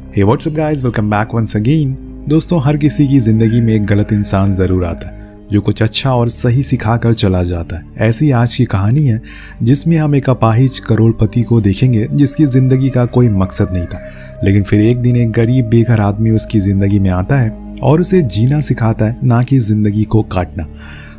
हे what's up guys, welcome back once again. दोस्तों, हर किसी की जिंदगी में एक गलत इंसान जरूर आता है जो कुछ अच्छा और सही सिखा कर चला जाता है। ऐसी आज की कहानी है जिसमें हम एक अपाहिज करोड़पति को देखेंगे जिसकी जिंदगी का कोई मकसद नहीं था, लेकिन फिर एक दिन एक गरीब बेघर आदमी उसकी जिंदगी में आता है और उसे जीना सिखाता है, ना कि जिंदगी को काटना।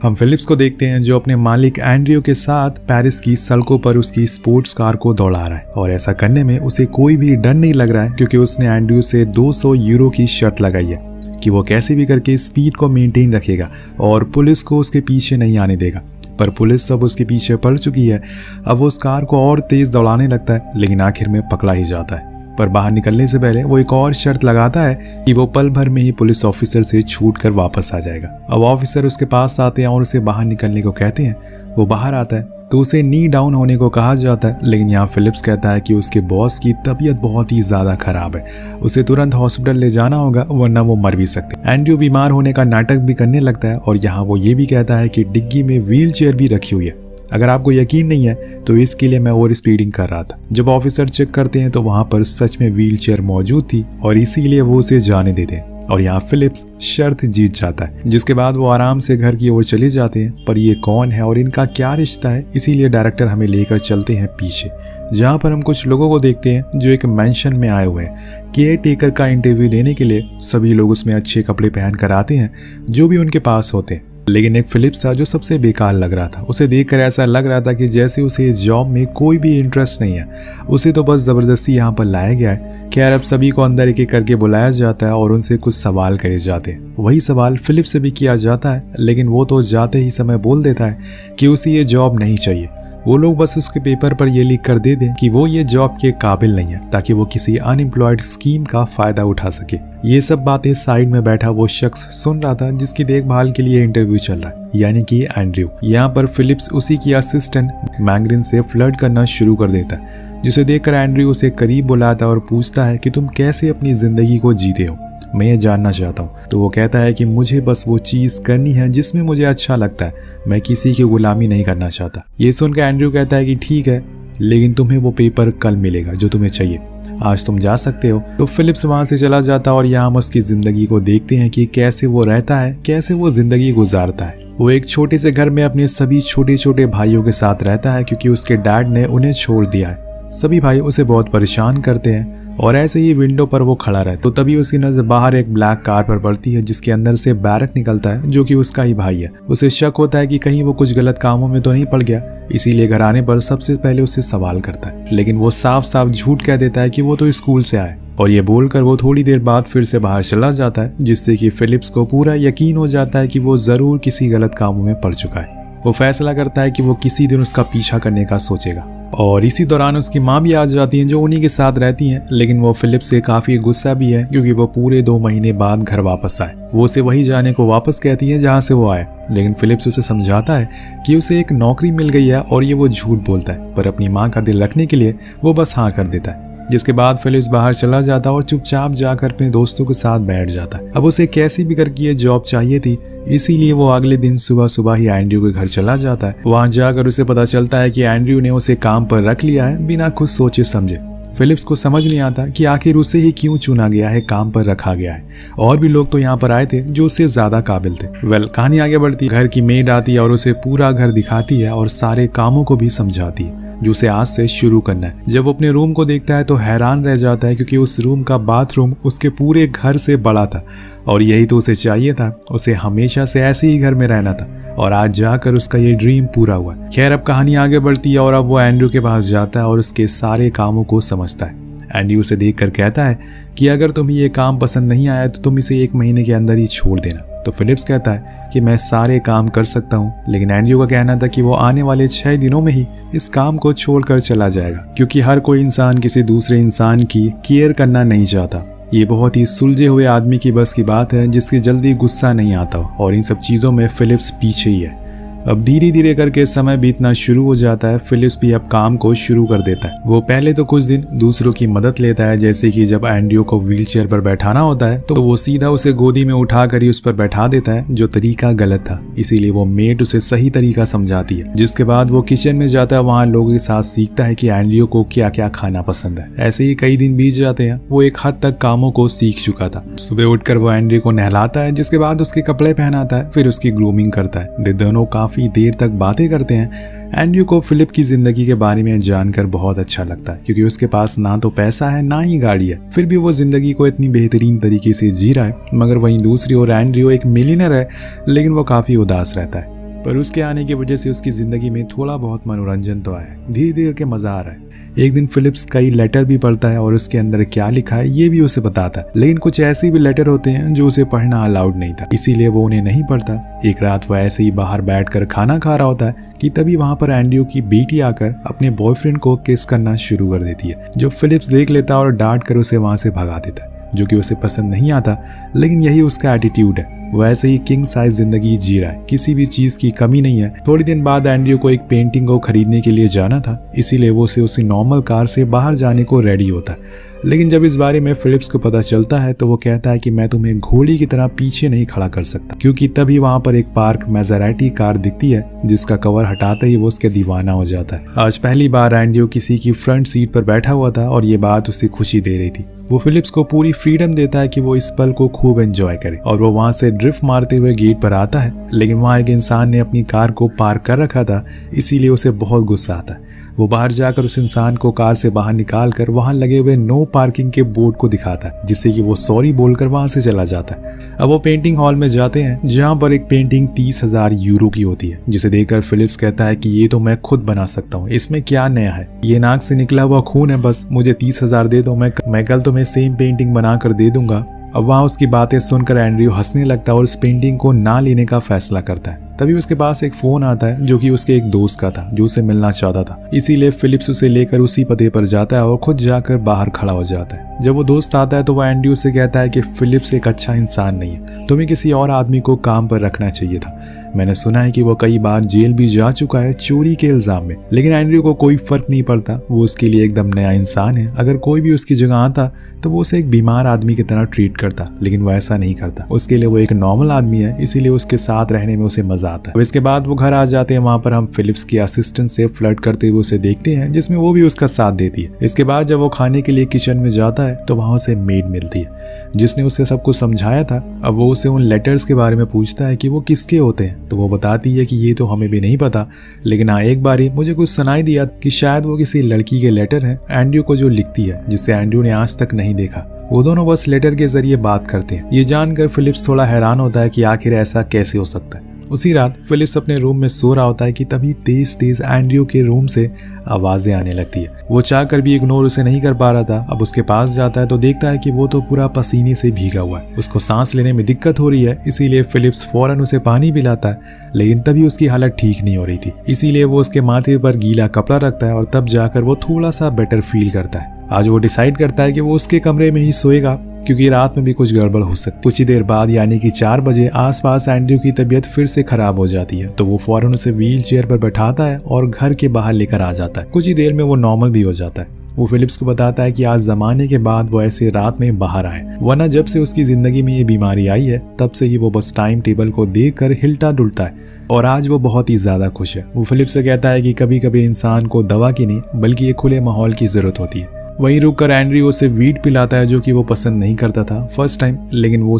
हम फिलिप्स को देखते हैं जो अपने मालिक एंड्रयू के साथ पेरिस की सड़कों पर उसकी स्पोर्ट्स कार को दौड़ा रहा है, और ऐसा करने में उसे कोई भी डर नहीं लग रहा है क्योंकि उसने एंड्रयू से 200 यूरो की शर्त लगाई है कि वो कैसे भी करके स्पीड को मेंटेन रखेगा और पुलिस को उसके पीछे नहीं आने देगा। पर पुलिस सब उसके पीछे पड़ चुकी है। अब वो उस कार को और तेज दौड़ाने लगता है, लेकिन आखिर में पकड़ा ही जाता है। पर बाहर निकलने से पहले वो एक और शर्त लगाता है कि वो पल भर में ही पुलिस ऑफिसर से छूट कर वापस आ जाएगा। अब ऑफिसर उसके पास आते हैं और उसे बाहर निकलने को कहते हैं। वो बाहर आता है तो उसे नी डाउन होने को कहा जाता है, लेकिन यहाँ फिलिप्स कहता है कि उसके बॉस की तबीयत बहुत ही ज्यादा खराब है, उसे तुरंत हॉस्पिटल ले जाना होगा वरना वो मर भी सकते। एंड्रयू बीमार होने का नाटक भी करने लगता है और यहाँ वो ये भी कहता है कि डिग्गी में व्हील चेयर भी रखी हुई है। अगर आपको यकीन नहीं है तो इसके लिए मैं ओवर स्पीडिंग कर रहा था। जब ऑफिसर चेक करते हैं तो वहां पर सच में व्हील चेयर मौजूद थी और इसीलिए वो उसे जाने देते हैं, और यहाँ फिलिप्स शर्त जीत जाता है, जिसके बाद वो आराम से घर की ओर चले जाते हैं। पर ये कौन है और इनका क्या रिश्ता है, इसीलिए डायरेक्टर हमें लेकर चलते हैं पीछे, जहाँ पर हम कुछ लोगों को देखते हैं जो एक मेंशन में आए हुए हैं केयर टेकर का इंटरव्यू देने के लिए। सभी लोग उसमें अच्छे कपड़े पहन कर आते हैं जो भी उनके पास होते हैं, लेकिन एक फिलिप्स था जो सबसे बेकार लग रहा था। उसे देखकर ऐसा लग रहा था कि जैसे उसे इस जॉब में कोई भी इंटरेस्ट नहीं है, उसे तो बस जबरदस्ती यहाँ पर लाया गया है। खैर, अब सभी को अंदर एक एक करके बुलाया जाता है और उनसे कुछ सवाल करे जाते हैं। वही सवाल फिलिप्स से भी किया जाता है, लेकिन वो तो जाते ही समय बोल देता है कि उसे ये जॉब नहीं चाहिए। वो लोग बस उसके पेपर पर ये लिख कर दे दें कि वो ये जॉब के काबिल नहीं है, ताकि वो किसी अनएम्प्लॉयड स्कीम का फायदा उठा सके। ये सब बातें साइड में बैठा वो शख्स सुन रहा था जिसकी देखभाल के लिए इंटरव्यू चल रहा है, यानी कि एंड्रयू। यहाँ पर फिलिप्स उसी की असिस्टेंट मैग्रिन से फ्लर्ट करना शुरू कर देता है, जिसे देखकर एंड्रयू उसे करीब बुलाता है और पूछता है कि तुम कैसे अपनी जिंदगी को जीते हो, मैं ये जानना चाहता हूँ। तो वो कहता है कि मुझे बस वो चीज़ करनी है जिसमें मुझे अच्छा लगता है, मैं किसी की गुलामी नहीं करना चाहता। ये सुनकर एंड्रयू कहता है कि ठीक है, लेकिन तुम्हें वो पेपर कल मिलेगा जो तुम्हें चाहिए, आज तुम जा सकते हो। तो फिलिप्स वहाँ से चला जाता और यहाँ हम उसकी ज़िंदगी को देखते हैं कि कैसे वो रहता है, कैसे वो ज़िंदगी गुजारता है। वो एक छोटे से घर में अपने सभी छोटे छोटे भाइयों के साथ रहता है क्योंकि उसके डैड ने उन्हें छोड़ दिया है। सभी भाई उसे बहुत परेशान करते हैं और ऐसे ही विंडो पर वो खड़ा रहे तो तभी उसकी नजर बाहर एक ब्लैक कार पर पड़ती है जिसके अंदर से बैरक निकलता है जो कि उसका ही भाई है। उसे शक होता है कि कहीं वो कुछ गलत कामों में तो नहीं पड़ गया, इसीलिए घर आने पर सबसे पहले उससे सवाल करता है, लेकिन वो साफ साफ झूठ कह देता है कि वो तो स्कूल से आए, और ये बोलकर वो थोड़ी देर बाद फिर से बाहर चला जाता है, जिससे कि फिलिप्स को पूरा यकीन हो जाता है कि वो जरूर किसी गलत कामों में पड़ चुका है। वो फैसला करता है कि वो किसी दिन उसका पीछा करने का सोचेगा, और इसी दौरान उसकी माँ भी आ जाती है जो उन्हीं के साथ रहती हैं, लेकिन वो फिलिप्स से काफी गुस्सा भी है क्योंकि वो पूरे 2 महीने बाद घर वापस आए। वो उसे वही जाने को वापस कहती है जहाँ से वो आए, लेकिन फिलिप्स उसे समझाता है कि उसे एक नौकरी मिल गई है और ये वो झूठ बोलता है, पर अपनी माँ का दिल रखने के लिए वो बस हाँ कर देता है। जिसके बाद फिलिप्स बाहर चला जाता और चुपचाप जाकर अपने दोस्तों के साथ बैठ जाता है। अब उसे कैसी भी करके ये जॉब चाहिए थी, इसीलिए वो अगले दिन सुबह सुबह ही एंड्रयू के घर चला जाता है। वहां जाकर उसे पता चलता है कि एंड्रयू ने उसे काम पर रख लिया है बिना कुछ सोचे समझे। फिलिप्स को समझ नहीं आता कि आखिर उसे ही क्यों चुना गया है, काम पर रखा गया है। और भी लोग तो यहाँ पर आए थे जो उससे ज्यादा काबिल थे। कहानी आगे बढ़ती, घर की मेड आती है और उसे पूरा घर दिखाती है और सारे कामों को भी समझाती है जो उसे आज से शुरू करना है। जब वो अपने रूम को देखता है तो हैरान रह जाता है क्योंकि उस रूम का बाथरूम उसके पूरे घर से बड़ा था, और यही तो उसे चाहिए था। उसे हमेशा से ऐसे ही घर में रहना था और आज जाकर उसका ये ड्रीम पूरा हुआ। खैर, अब कहानी आगे बढ़ती है और अब वो एंड्रयू के पास जाता है और उसके सारे कामों को समझता है। एंड्रयू उसे देखकर कहता है कि अगर तुम्हें ये काम पसंद नहीं आया तो तुम इसे 1 महीने के अंदर ही छोड़ देना। तो फिलिप्स कहता है कि मैं सारे काम कर सकता हूँ, लेकिन एंड्रयू का कहना था कि वो आने वाले 6 दिनों में ही इस काम को छोड़कर चला जाएगा, क्योंकि हर कोई इंसान किसी दूसरे इंसान की केयर करना नहीं चाहता। ये बहुत ही सुलझे हुए आदमी की बस की बात है जिसकी जल्दी गुस्सा नहीं आता, और इन सब चीज़ों में फिलिप्स पीछे ही है। अब धीरे धीरे करके समय बीतना शुरू हो जाता है। फिलिप्स भी अब काम को शुरू कर देता है। वो पहले तो कुछ दिन दूसरों की मदद लेता है, जैसे कि जब एंड्रयू को व्हील चेयर पर बैठाना होता है तो वो सीधा उसे गोदी में उठाकर ही उस पर बैठा देता है, जो तरीका गलत था। इसीलिए वो मेड उसे सही तरीका समझाती है। जिसके बाद वो किचन में जाता है, वहाँ लोगों के साथ सीखता है कि एंड्रयू को क्या क्या खाना पसंद है। ऐसे ही कई दिन बीत जाते हैं। वो एक हद तक कामों को सीख चुका था। सुबह उठकर वो एंड्रयू को नहलाता है, जिसके बाद उसके कपड़े पहनाता है, फिर उसकी ग्रूमिंग करता है। वे दोनों काफी देर तक बातें करते हैं। एंड्रयू को फिलिप की जिंदगी के बारे में जानकर बहुत अच्छा लगता है, क्योंकि उसके पास ना तो पैसा है ना ही गाड़ी है, फिर भी वो जिंदगी को इतनी बेहतरीन तरीके से जी रहा है। मगर वहीं दूसरी ओर एंड्रयू एक मिलियनर है, लेकिन वो काफी उदास रहता है। पर उसके आने की वजह से उसकी जिंदगी में थोड़ा बहुत मनोरंजन तो आया है। धीरे धीरे के मजा आ रहा है। एक दिन फिलिप्स कई लेटर भी पढ़ता है और उसके अंदर क्या लिखा है ये भी उसे बताता है। लेकिन कुछ ऐसे भी लेटर होते हैं जो उसे पढ़ना अलाउड नहीं था, इसीलिए वो उन्हें नहीं पढ़ता। एक रात वो ऐसे ही बाहर बैठकर खाना खा रहा होता है कि तभी वहां पर एंड्रयू की बेटी आकर अपने बॉयफ्रेंड को किस करना शुरू कर देती है, जो फिलिप्स देख लेता है और डांट कर उसे वहां से भगा देता है, जो कि उसे पसंद नहीं आता। लेकिन यही उसका एटीट्यूड है। वो ऐसे ही किंग साइज जिंदगी जी रहा है, किसी भी चीज की कमी नहीं है। थोड़ी दिन बाद एंड्रयू को एक पेंटिंग को खरीदने के लिए जाना था, इसीलिए वो उसी नॉर्मल कार से बाहर जाने को रेडी होता है। लेकिन जब इस बारे में फिलिप्स को पता चलता है तो वो कहता है कि मैं तुम्हें घोड़ी की तरह पीछे नहीं खड़ा कर सकता, क्योंकि तभी वहां पर एक पार्क मैसेराटी कार दिखती है, जिसका कवर हटाते ही वो उसके दीवाना हो जाता है। आज पहली बार एंड्रयू किसी की फ्रंट सीट पर बैठा हुआ था और ये बात उसे खुशी दे रही थी। वो फिलिप्स को पूरी फ्रीडम देता है कि वो इस पल को खूब एंजॉय करे, और वो वहां से ड्रिफ्ट मारते हुए गेट पर आता है। लेकिन वहां एक इंसान ने अपनी कार को पार्क कर रखा था, इसीलिए उसे बहुत गुस्सा आता है। वो बाहर जाकर उस इंसान को कार से बाहर निकालकर वहां लगे हुए नो पार्किंग के बोर्ड को दिखाता है, जिससे कि वो सॉरी बोलकर वहां से चला जाता है। अब वो पेंटिंग हॉल में जाते हैं, जहां पर एक पेंटिंग 30,000 यूरो की होती है, जिसे देखकर फिलिप्स कहता है कि ये तो मैं खुद बना सकता हूँ, इसमें क्या नया है, ये नाक से निकला हुआ खून है, बस मुझे 30,000 दे दो, मैं कल तुम्हें सेम पेंटिंग बना कर दे दूंगा। अब वहाँ उसकी बातें सुनकर एंड्रयू हंसने लगता है और उस पेंटिंग को ना लेने का फैसला करता है। तभी उसके पास एक फोन आता है, जो कि उसके एक दोस्त का था, जो उसे मिलना चाहता था। इसीलिए फिलिप्स उसे लेकर उसी पते पर जाता है और खुद जाकर बाहर खड़ा हो जाता है। जब वो दोस्त आता है तो वह एंड्रयू से कहता है कि फिलिप्स एक अच्छा इंसान नहीं है, तुम्हें किसी और आदमी को काम पर रखना चाहिए था। मैंने सुना है कि वो कई बार जेल भी जा चुका है चोरी के इल्जाम में। लेकिन एंड्रयू को कोई फर्क नहीं पड़ता, वो उसके लिए एकदम नया इंसान है। अगर कोई भी उसकी जगह आता तो वो उसे एक बीमार आदमी की तरह ट्रीट करता, लेकिन वो ऐसा नहीं करता। उसके लिए वो एक नॉर्मल आदमी है, इसीलिए उसके साथ रहने में उसे मजा आता है। इसके बाद वो घर आ जाते हैं। वहां पर हम फिलिप्स की असिस्टेंट से फ्लर्ट करते हुए उसे देखते हैं, जिसमें वो भी उसका साथ देती है। इसके बाद जब वो खाने के लिए किचन में जाता है तो वहां उसे मेड मिलती है, जिसने उसे सब कुछ समझाया था। अब वो उसे उन लेटर्स के बारे में पूछता है कि वो किसके होते हैं, तो वो बताती है कि ये तो हमें भी नहीं पता, लेकिन हाँ एक बार ही मुझे कुछ सुनाई दिया कि शायद वो किसी लड़की के लेटर हैं एंड्रयू को, जो लिखती है, जिसे एंड्रयू ने आज तक नहीं देखा। वो दोनों बस लेटर के जरिए बात करते हैं। ये जानकर फिलिप्स थोड़ा हैरान होता है कि आखिर ऐसा कैसे हो सकता है। उसी रात फिलिप्स अपने रूम में सो रहा होता है कि तभी तेज तेज एंड्रयू के रूम से आवाजें आने लगती है। वो चाहकर भी इग्नोर उसे नहीं कर पा रहा था। अब उसके पास जाता है तो देखता है कि वो तो पूरा पसीने से भीगा हुआ है। उसको सांस लेने में दिक्कत हो रही है, इसीलिए फिलिप्स फौरन उसे पानी पिलाता है। लेकिन तभी उसकी हालत ठीक नहीं हो रही थी, इसीलिए वो उसके माथे पर गीला कपड़ा रखता है और तब जाकर वो थोड़ा सा बेटर फील करता है। आज वो डिसाइड करता है कि वो उसके कमरे में ही सोएगा, क्योंकि रात में भी कुछ गड़बड़ हो सकती। कुछ ही देर बाद यानी कि 4 बजे आसपास एंड्रयू की तबीयत फिर से खराब हो जाती है, तो वो फौरन उसे व्हील चेयर पर बैठाता है और घर के बाहर लेकर आ जाता है। कुछ ही देर में वो नॉर्मल भी हो जाता है। वो फिलिप्स को बताता है कि आज जमाने के बाद वो ऐसे रात में बाहर आए, वरना जब से उसकी जिंदगी में ये बीमारी आई है तब से ही वो बस टाइम टेबल को देखकर हिलता डुलता है, और आज वो बहुत ही ज्यादा खुश है। वो फिलिप्स से कहता है कि कभी कभी इंसान को दवा की नहीं बल्कि एक खुले माहौल की जरूरत होती है। वहीं रुककर एंड्रयू उसे वीड पिलाता है, जो कि वो पसंद नहीं करता था फर्स्ट टाइम, लेकिन वो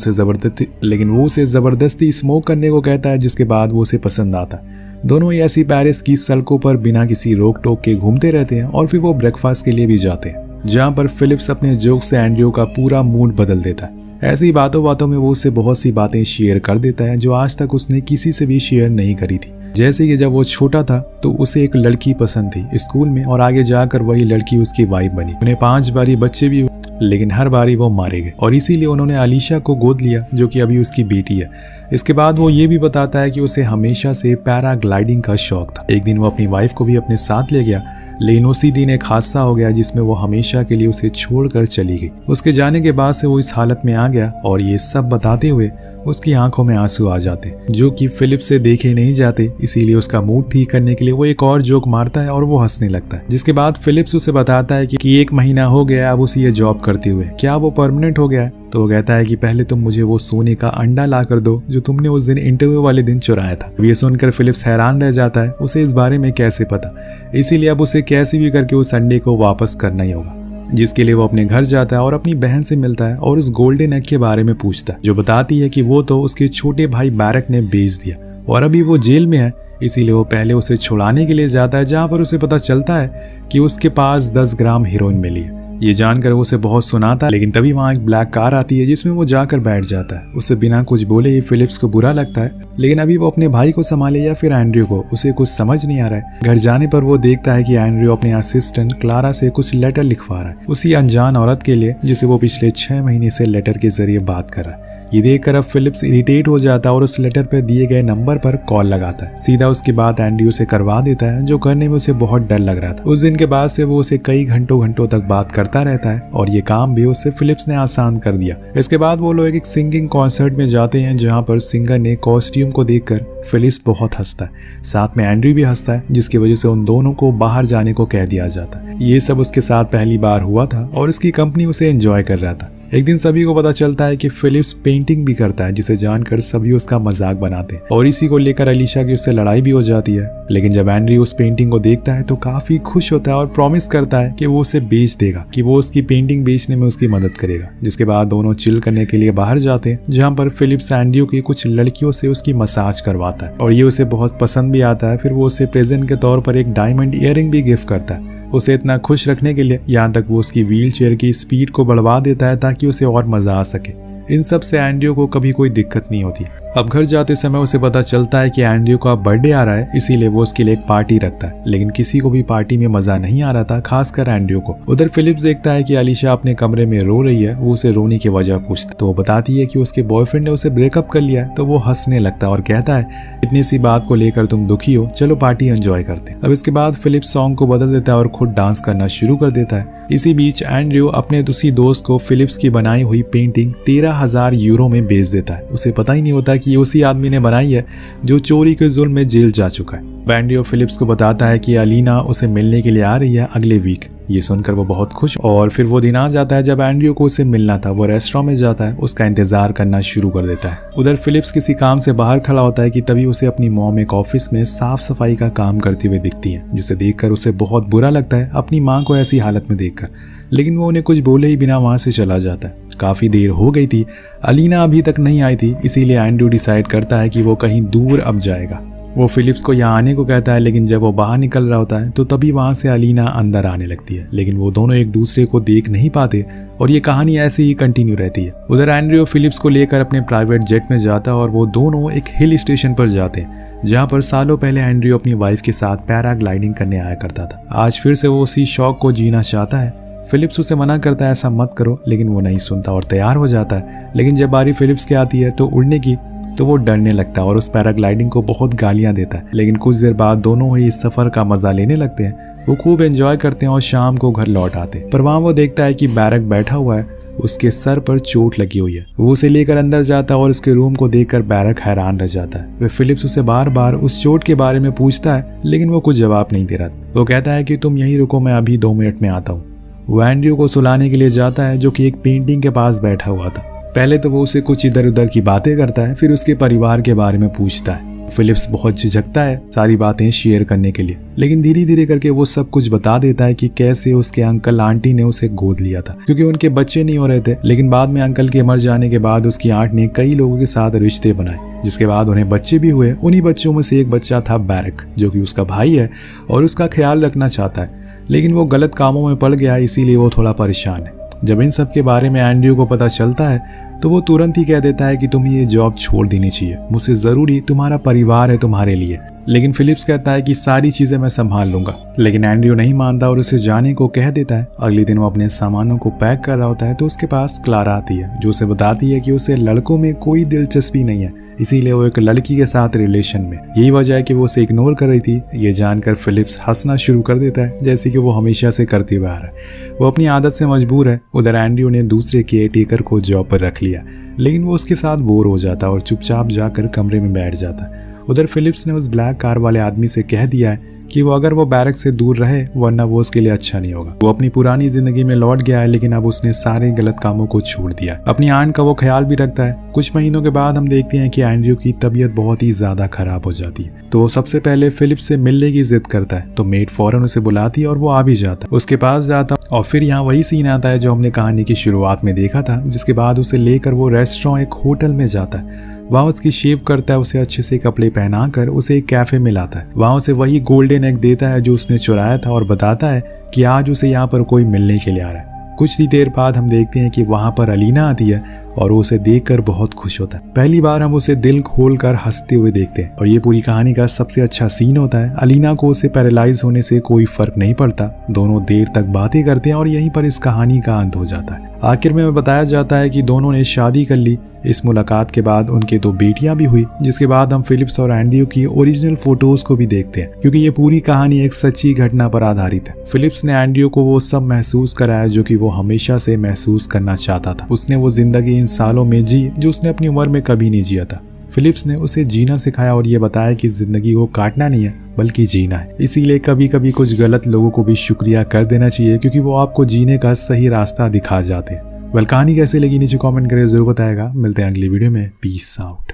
उसे जबरदस्ती स्मोक करने को कहता है, जिसके बाद वो उसे पसंद आता है। दोनों ही ऐसी पेरिस की सड़कों पर बिना किसी रोक टोक के घूमते रहते हैं और फिर वो ब्रेकफास्ट के लिए भी जाते हैं, जहाँ पर फिलिप्स अपने जोक से एंड्रयू का पूरा मूड बदल देता है। ऐसी बातों बातों में वो उससे बहुत सी बातें शेयर कर देता है जो आज तक उसने किसी से भी शेयर नहीं करी थी। जैसे कि जब वो छोटा था तो उसे एक लड़की पसंद थी स्कूल में, और आगे जाकर वही लड़की उसकी वाइफ बनी। उन्हें 5 बारी बच्चे भी हुए, लेकिन हर बारी वो मारे गए, और इसीलिए उन्होंने अलीशा को गोद लिया, जो कि अभी उसकी बेटी है। इसके बाद वो ये भी बताता है कि उसे हमेशा से पैराग्लाइडिंग का शौक था। एक दिन वो अपनी वाइफ को भी अपने साथ ले गया, लेकिन उसी दिन एक हादसा हो गया जिसमें वो हमेशा के लिए उसे छोड़कर चली गई। उसके जाने के बाद से वो इस हालत में आ गया और ये सब बताते हुए उसकी आंखों में आंसू आ जाते जो कि फिलिप से देखे नहीं जाते। इसीलिए उसका मूड ठीक करने के लिए वो एक और जोक मारता है और वो हंसने लगता है। जिसके बाद फिलिप्स उसे बताता है कि 1 महीना हो गया अब उसे ये जॉब करते हुए, क्या वो परमानेंट हो गया है? तो वो कहता है कि पहले तुम मुझे वो सोने का अंडा ला कर दो जो तुमने उस दिन इंटरव्यू वाले दिन चुराया था। ये सुनकर फिलिप्स हैरान रह जाता है, उसे इस बारे में कैसे पता। इसीलिए अब उसे कैसे भी करके उस अंडे को वापस करना ही होगा, जिसके लिए वो अपने घर जाता है और अपनी बहन से मिलता है और उस गोल्डन एग के बारे में पूछता है, जो बताती है कि वो तो उसके छोटे भाई बैरक ने बेच दिया और अभी वो जेल में है। इसीलिए वो पहले उसे छुड़ाने के लिए जाता है, जहाँ पर उसे पता चलता है कि उसके पास 10 ग्राम हीरोइन मिली है। ये जानकर वो उसे बहुत सुनाता है, लेकिन तभी वहाँ एक ब्लैक कार आती है जिसमें वो जाकर बैठ जाता है। उसे बिना कुछ बोले ही फिलिप्स को बुरा लगता है, लेकिन अभी वो अपने भाई को संभाले या फिर एंड्रयू को, उसे कुछ समझ नहीं आ रहा है। घर जाने पर वो देखता है कि एंड्रयू अपने असिस्टेंट क्लारा से कुछ लेटर लिखवा रहा है, उसी अनजान औरत के लिए जिसे वो पिछले 6 महीने से लेटर के जरिए बात कर रहा है। ये देखकर अब फिलिप्स इरिटेट हो जाता है और उस लेटर पर दिए गए नंबर पर कॉल लगाता है। सीधा उसकी बात एंड्रयू से करवा देता है, जो करने में उसे बहुत डर लग रहा था। उस दिन के बाद से वो उसे कई घंटों तक बात करता रहता है और ये काम भी उससे फिलिप्स ने आसान कर दिया। इसके बाद वो लोग एक सिंगिंग कॉन्सर्ट में जाते हैं, जहाँ पर सिंगर ने कॉस्ट्यूम को देखकर फिलिप्स बहुत हंसता है, साथ में एंड्रयू भी हंसता है, जिसकी वजह से उन दोनों को बाहर जाने को कह दिया जाता है। ये सब उसके साथ पहली बार हुआ था और उसकी कंपनी उसे एंजॉय कर रहा था। एक दिन सभी को पता चलता है कि फिलिप्स पेंटिंग भी करता है, जिसे जानकर सभी उसका मजाक बनाते हैं और इसी को लेकर अलीशा की उससे लड़ाई भी हो जाती है। लेकिन जब एंड्रयू उस पेंटिंग को देखता है तो काफी खुश होता है और प्रॉमिस करता है कि वो उसे बेच देगा, कि वो उसकी पेंटिंग बेचने में उसकी मदद करेगा। जिसके बाद दोनों चिल करने के लिए बाहर जाते हैं, जहाँ पर फिलिप्स एंड्रयू की कुछ लड़कियों से उसकी मसाज करवाता है और ये उसे बहुत पसंद भी आता है। फिर वो उसे प्रेजेंट के तौर पर एक डायमंड ईयरिंग भी गिफ्ट करता है, उसे इतना खुश रखने के लिए, यहाँ तक वो उसकी व्हील चेयर की स्पीड को बढ़वा देता है ताकि उसे और मजा आ सके। इन सब से एंड्रयू को कभी कोई दिक्कत नहीं होती। अब घर जाते समय उसे पता चलता है कि एंड्रयू का बर्थडे आ रहा है, इसीलिए वो उसके लिए एक पार्टी रखता है। लेकिन किसी को भी पार्टी में मजा नहीं आ रहा था, खासकर एंड्रयू को। उधर फिलिप्स देखता है कि अलीशा अपने कमरे में रो रही है। वो उसे रोने की वजह पूछता, तो वो बताती है कि उसके बॉयफ्रेंड ने उसे ब्रेकअप कर लिया है। तो वो हंसने लगता है और कहता है, इतनी सी बात को लेकर तुम दुखी हो, चलो पार्टी एंजॉय करते हैं। अब इसके बाद फिलिप्स सॉन्ग को बदल देता है और खुद डांस करना शुरू कर देता है। इसी बीच एंड्रयू अपने दूसरी दोस्त को फिलिप्स की बनाई हुई पेंटिंग 13,000 यूरो में बेच देता है। उसे पता ही नहीं होता कि उसी आदमी ने बनाई है जो चोरी के जुल्म में जेल जा चुका है। एंड्रयू फिलिप्स को बताता है कि अलीना उसे मिलने के लिए आ रही है अगले वीक। ये सुनकर वो बहुत खुश और फिर वो दिन आ जाता है जब एंड्रयू को उसे मिलना था। वो रेस्टोरेंट में जाता है, उसका इंतजार करना शुरू कर देता है। उधर फिलिप्स किसी काम से बाहर खड़ा होता है कि तभी उसे अपनी मॉम एक ऑफिस में साफ सफाई का काम करते हुए दिखती है, जिसे देखकर उसे बहुत बुरा लगता है अपनी माँ को ऐसी हालत में देखकर। लेकिन वो उन्हें कुछ बोले ही बिना वहां से चला जाता है। काफी देर हो गई थी, अलीना अभी तक नहीं आई थी, इसीलिए एंड्रयू डिसाइड करता है कि वो कहीं दूर अब जाएगा। वो फिलिप्स को यहाँ आने को कहता है, लेकिन जब वो बाहर निकल रहा होता है तो तभी वहाँ से अलीना अंदर आने लगती है। लेकिन वो दोनों एक दूसरे को देख नहीं पाते और ये कहानी ऐसे ही कंटिन्यू रहती है। उधर एंड्रयू फिलिप्स को लेकर अपने प्राइवेट जेट में जाता है और वो दोनों एक हिल स्टेशन पर जाते हैं, जहाँ पर सालों पहले एंड्रयू अपनी वाइफ के साथ पैराग्लाइडिंग करने आया करता था। आज फिर से वो उसी शौक को जीना चाहता है। फिलिप्स उसे मना करता है ऐसा मत करो, लेकिन वो नहीं सुनता और तैयार हो जाता है। लेकिन जब बारी फिलिप्स की आती है तो उड़ने की, तो वो डरने लगता है और उस पैराग्लाइडिंग को बहुत गालियां देता है। लेकिन कुछ देर बाद दोनों ही इस सफर का मजा लेने लगते हैं। वो खूब एंजॉय करते हैं और शाम को घर लौट आते हैं। पर वहाँ वो देखता है कि बैरक बैठा हुआ है, उसके सर पर चोट लगी हुई है। वो उसे लेकर अंदर जाता है और उसके रूम को देखकर बैरक हैरान रह जाता है। वह फिलिप्स उसे बार बार उस चोट के बारे में पूछता है, लेकिन वो कुछ जवाब नहीं दे रहा। वो कहता है कि तुम यहीं रुको, मैं अभी 2 मिनट में आता हूँ। वो एंड्रयू को सुलाने के लिए जाता है, जो कि एक पेंटिंग के पास बैठा हुआ था। पहले तो वो उसे कुछ इधर उधर की बातें करता है, फिर उसके परिवार के बारे में पूछता है। फिलिप्स बहुत झिझकता है सारी बातें शेयर करने के लिए, लेकिन धीरे धीरे करके वो सब कुछ बता देता है कि कैसे उसके अंकल आंटी ने उसे गोद लिया था क्योंकि उनके बच्चे नहीं हो रहे थे। लेकिन बाद में अंकल के मर जाने के बाद उसकी आंट ने कई लोगों के साथ रिश्ते बनाए, जिसके बाद उन्हें बच्चे भी हुए। उन्हीं बच्चों में से एक बच्चा था बैरक, जो कि उसका भाई है और उसका ख्याल रखना चाहता है। लेकिन वो गलत कामों में पड़ गया, इसीलिए वो थोड़ा परेशान है। जब इन सब के बारे में एंड्रयू को पता चलता है तो वो तुरंत ही कह देता है कि तुम्हें ये जॉब छोड़ देनी चाहिए, मुझसे ज़रूरी तुम्हारा परिवार है तुम्हारे लिए। लेकिन फिलिप्स कहता है कि सारी चीजें मैं संभाल लूंगा। लेकिन एंड्रयू नहीं मानता और उसे जाने को कह देता है। अगले दिन वो अपने सामानों को पैक कर रहा होता है तो उसके पास क्लारा आती है, जो उसे बताती है कि उसे लड़कों में कोई दिलचस्पी नहीं है, इसीलिए वो एक लड़की के साथ रिलेशन में। यही वजह है कि वो उसे इग्नोर कर रही थी। ये जानकर फिलिप्स हंसना शुरू कर देता है, जैसे कि वो हमेशा से करते हुए आ रहा है। वो अपनी आदत से मजबूर है। उधर एंड्रयू ने दूसरे केयरटेकर को जॉब पर रख लिया, लेकिन वो उसके साथ बोर हो जाता और चुपचाप जाकर कमरे में बैठ जाता है। उधर फिलिप्स ने उस ब्लैक कार वाले आदमी से कह दिया है कि वो अगर वो बैरक से दूर रहे, वरना वो उसके लिए अच्छा नहीं होगा। वो अपनी पुरानी जिंदगी में लौट गया है, लेकिन अब उसने सारे गलत कामों को छोड़ दिया। अपनी आंट का वो ख्याल भी रखता है। कुछ महीनों के बाद हम देखते हैं कि एंड्रयू की तबीयत बहुत ही ज्यादा खराब हो जाती है, तो वो सबसे पहले फिलिप्स से मिलने की जिद करता है। तो मेड फौरन उसे बुलाती है और वो आ भी जाता है। उसके पास जाता और फिर यहाँ वही सीन आता है जो हमने कहानी की शुरुआत में देखा था, जिसके बाद उसे लेकर वो रेस्टोरेंट एक होटल में जाता है। वहाँ उसकी शेव करता है, उसे अच्छे से कपड़े पहनाकर उसे एक कैफे में लाता है। वहाँ उसे वही गोल्डन एग देता है जो उसने चुराया था और बताता है कि आज उसे यहाँ पर कोई मिलने के लिए आ रहा है। कुछ ही देर बाद हम देखते हैं कि वहाँ पर अलीना आती है और वो उसे देखकर बहुत खुश होता है। पहली बार हम उसे दिल खोलकर हंसते हुए देखते हैं और ये पूरी कहानी का सबसे अच्छा सीन होता है। अलीना को उसे पैरालाइज होने से कोई फर्क नहीं पड़ता। दोनों देर तक बातें करते हैं और यहीं पर इस कहानी का अंत हो जाता है। आखिर में बताया जाता है कि दोनों ने शादी कर ली। इस मुलाकात के बाद उनके 2 बेटियां भी हुई, जिसके बाद हम फिलिप्स और एंड्रयू की ओरिजिनल फोटोज को भी देखते हैं, क्योंकि ये पूरी कहानी एक सच्ची घटना पर आधारित है। फिलिप्स ने एंड्रयू को वो सब महसूस कराया जो कि वो हमेशा से महसूस करना चाहता था। उसने वो जिंदगी इन सालों में जी जो उसने अपनी उम्र में कभी नहीं जिया था। फिलिप्स ने उसे जीना सिखाया और ये बताया कि जिंदगी को काटना नहीं है बल्कि जीना है। इसीलिए कभी कभी कुछ गलत लोगों को भी शुक्रिया कर देना चाहिए, क्योंकि वो आपको जीने का सही रास्ता दिखा जाते हैं। कहानी कैसे लगी नीचे कमेंट करके जरूर बताएगा। मिलते हैं अगली वीडियो में। Peace out.